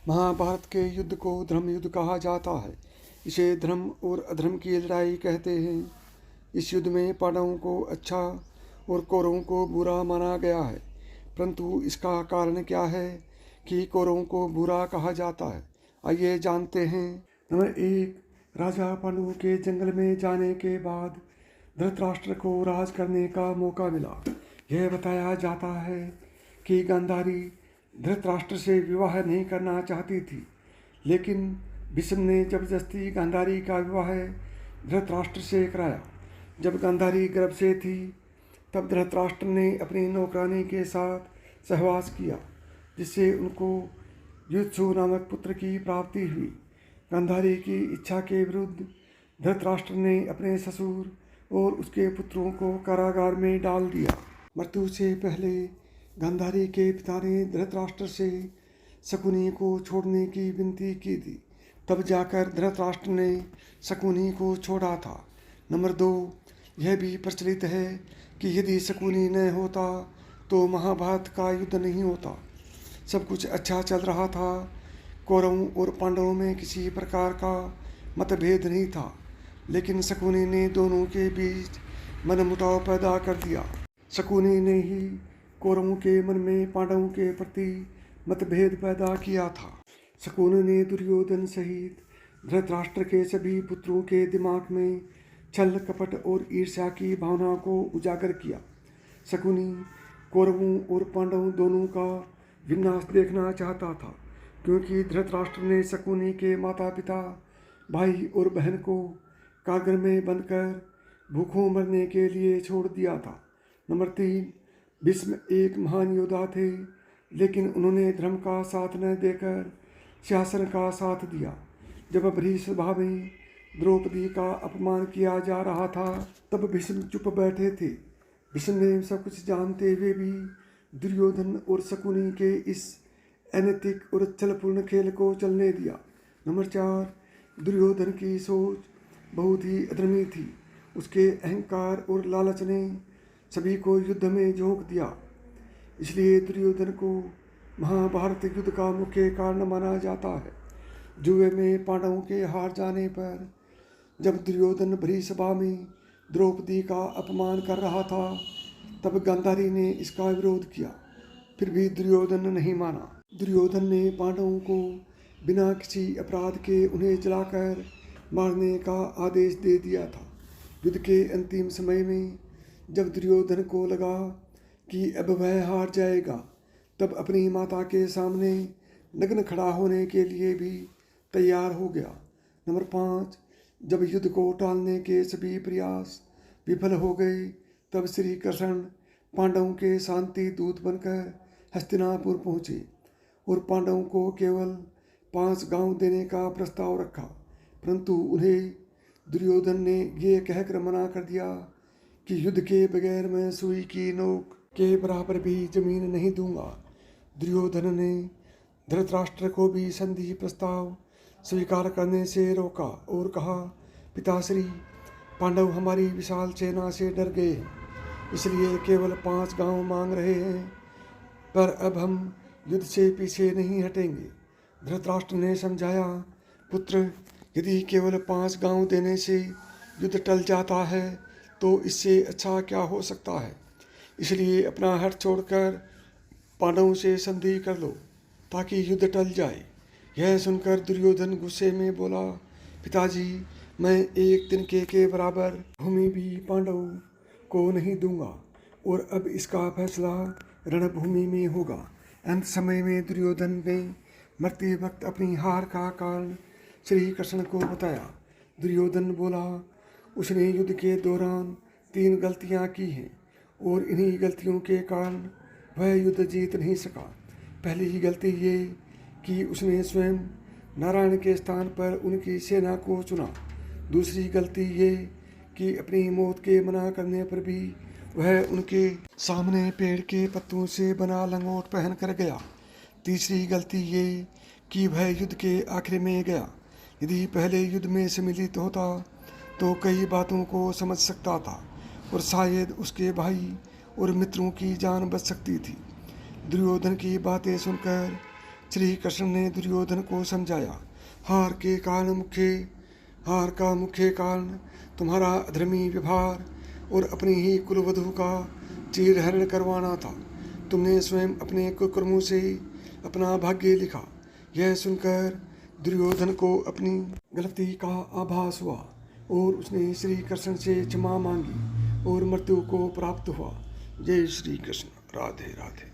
महाभारत के युद्ध को धर्म युद्ध कहा जाता है। इसे धर्म और अधर्म की लड़ाई कहते हैं। इस युद्ध में पांडवों को अच्छा और कौरवों को बुरा माना गया है, परंतु इसका कारण क्या है कि कौरवों को बुरा कहा जाता है, आइए जानते हैं। नंबर 1, राजा पांडवों के जंगल में जाने के बाद धृतराष्ट्र को राज करने का मौका मिला। यह बताया जाता है कि गांधारी धृतराष्ट्र से विवाह नहीं करना चाहती थी, लेकिन भीष्म ने जबरदस्ती गांधारी का विवाह धृतराष्ट्र से कराया। जब गांधारी गर्भ से थी तब धृतराष्ट्र ने अपनी नौकरानी के साथ सहवास किया, जिससे उनको युत्सु नामक पुत्र की प्राप्ति हुई। गांधारी की इच्छा के विरुद्ध धृतराष्ट्र ने अपने ससुर और उसके पुत्रों को कारागार में डाल दिया। मृत्यु से पहले गांधारी के पिता ने धृतराष्ट्र से शकुनी को छोड़ने की विनती की थी, तब जाकर धृतराष्ट्र ने शकुनी को छोड़ा था। नंबर 2, यह भी प्रचलित है कि यदि शकुनी न होता तो महाभारत का युद्ध नहीं होता। सब कुछ अच्छा चल रहा था, कौरवों और पांडवों में किसी प्रकार का मतभेद नहीं था, लेकिन शकुनी ने दोनों के बीच मनमुटाव पैदा कर दिया। शकुनी ने ही कौरवों के मन में पांडवों के प्रति मतभेद पैदा किया था। शकुनी ने दुर्योधन सहित धृतराष्ट्र के सभी पुत्रों के दिमाग में छल कपट और ईर्ष्या की भावना को उजागर किया। शकुनी कौरवों और पांडवों दोनों का विनाश देखना चाहता था, क्योंकि धृतराष्ट्र ने शकुनी के माता पिता, भाई और बहन को कारागार में बंदकर भूखों मरने के लिए छोड़ दिया था। नंबर 3, भीष्म एक महान योद्धा थे, लेकिन उन्होंने धर्म का साथ न देकर शासन का साथ दिया। जब भरी सभा में द्रौपदी का अपमान किया जा रहा था तब भीष्म चुप बैठे थे। भीष्म ने सब कुछ जानते हुए भी दुर्योधन और शकुनी के इस अनैतिक और छलपूर्ण खेल को चलने दिया। नंबर 4, दुर्योधन की सोच बहुत ही अधर्मी थी। उसके अहंकार और लालच ने सभी को युद्ध में झोंक दिया, इसलिए दुर्योधन को महाभारत युद्ध का मुख्य कारण माना जाता है। जुए में पांडवों के हार जाने पर जब दुर्योधन भरी सभा में द्रौपदी का अपमान कर रहा था तब गांधारी ने इसका विरोध किया, फिर भी दुर्योधन नहीं माना। दुर्योधन ने पांडवों को बिना किसी अपराध के उन्हें जलाकर मारने का आदेश दे दिया था। युद्ध के अंतिम समय में जब दुर्योधन को लगा कि अब वह हार जाएगा, तब अपनी माता के सामने नग्न खड़ा होने के लिए भी तैयार हो गया। नंबर 5, जब युद्ध को टालने के सभी प्रयास विफल हो गए तब श्री कृष्ण पांडवों के शांति दूत बनकर हस्तिनापुर पहुँचे और पांडवों को केवल 5 गांव देने का प्रस्ताव रखा, परंतु उन्हें दुर्योधन ने ये कहकर मना कर दिया कि युद्ध के बगैर मैं सुई की नोक के बराबर भी जमीन नहीं दूंगा। दुर्योधन ने धृतराष्ट्र को भी संधि प्रस्ताव स्वीकार करने से रोका और कहा, पिताश्री, पांडव हमारी विशाल सेना से डर गए हैं, इसलिए केवल 5 गांव मांग रहे हैं, पर अब हम युद्ध से पीछे नहीं हटेंगे। धृतराष्ट्र ने समझाया, पुत्र, यदि केवल 5 गांव देने से युद्ध टल जाता है तो इससे अच्छा क्या हो सकता है, इसलिए अपना हट छोड़कर पांडवों से संधि कर लो ताकि युद्ध टल जाए। यह सुनकर दुर्योधन गुस्से में बोला, पिताजी, मैं एक तिनके के बराबर भूमि भी पांडवों को नहीं दूंगा और अब इसका फैसला रणभूमि में होगा। अंत समय में दुर्योधन ने मरते वक्त अपनी हार का कारण श्री कृष्ण को बताया। दुर्योधन बोला, उसने युद्ध के दौरान 3 गलतियां की हैं और इन्हीं गलतियों के कारण वह युद्ध जीत नहीं सका। पहली ही गलती ये कि उसने स्वयं नारायण के स्थान पर उनकी सेना को चुना। दूसरी गलती ये कि अपनी मौत के मना करने पर भी वह उनके सामने पेड़ के पत्तों से बना लंगोट पहन कर गया। तीसरी गलती ये कि वह युद्ध के आखिर में गया। यदि पहले युद्ध में सम्मिलित होता तो कई बातों को समझ सकता था और शायद उसके भाई और मित्रों की जान बच सकती थी। दुर्योधन की बातें सुनकर श्री कृष्ण ने दुर्योधन को समझाया, हार का मुख्य कारण तुम्हारा अधर्मी व्यवहार और अपनी ही कुलवधू का चीरहरण करवाना था। तुमने स्वयं अपने कुकर्मों से अपना भाग्य लिखा। यह सुनकर दुर्योधन को अपनी गलती का आभास हुआ और उसने श्री कृष्ण से क्षमा मांगी और मृत्यु को प्राप्त हुआ। जय श्री कृष्ण। राधे राधे।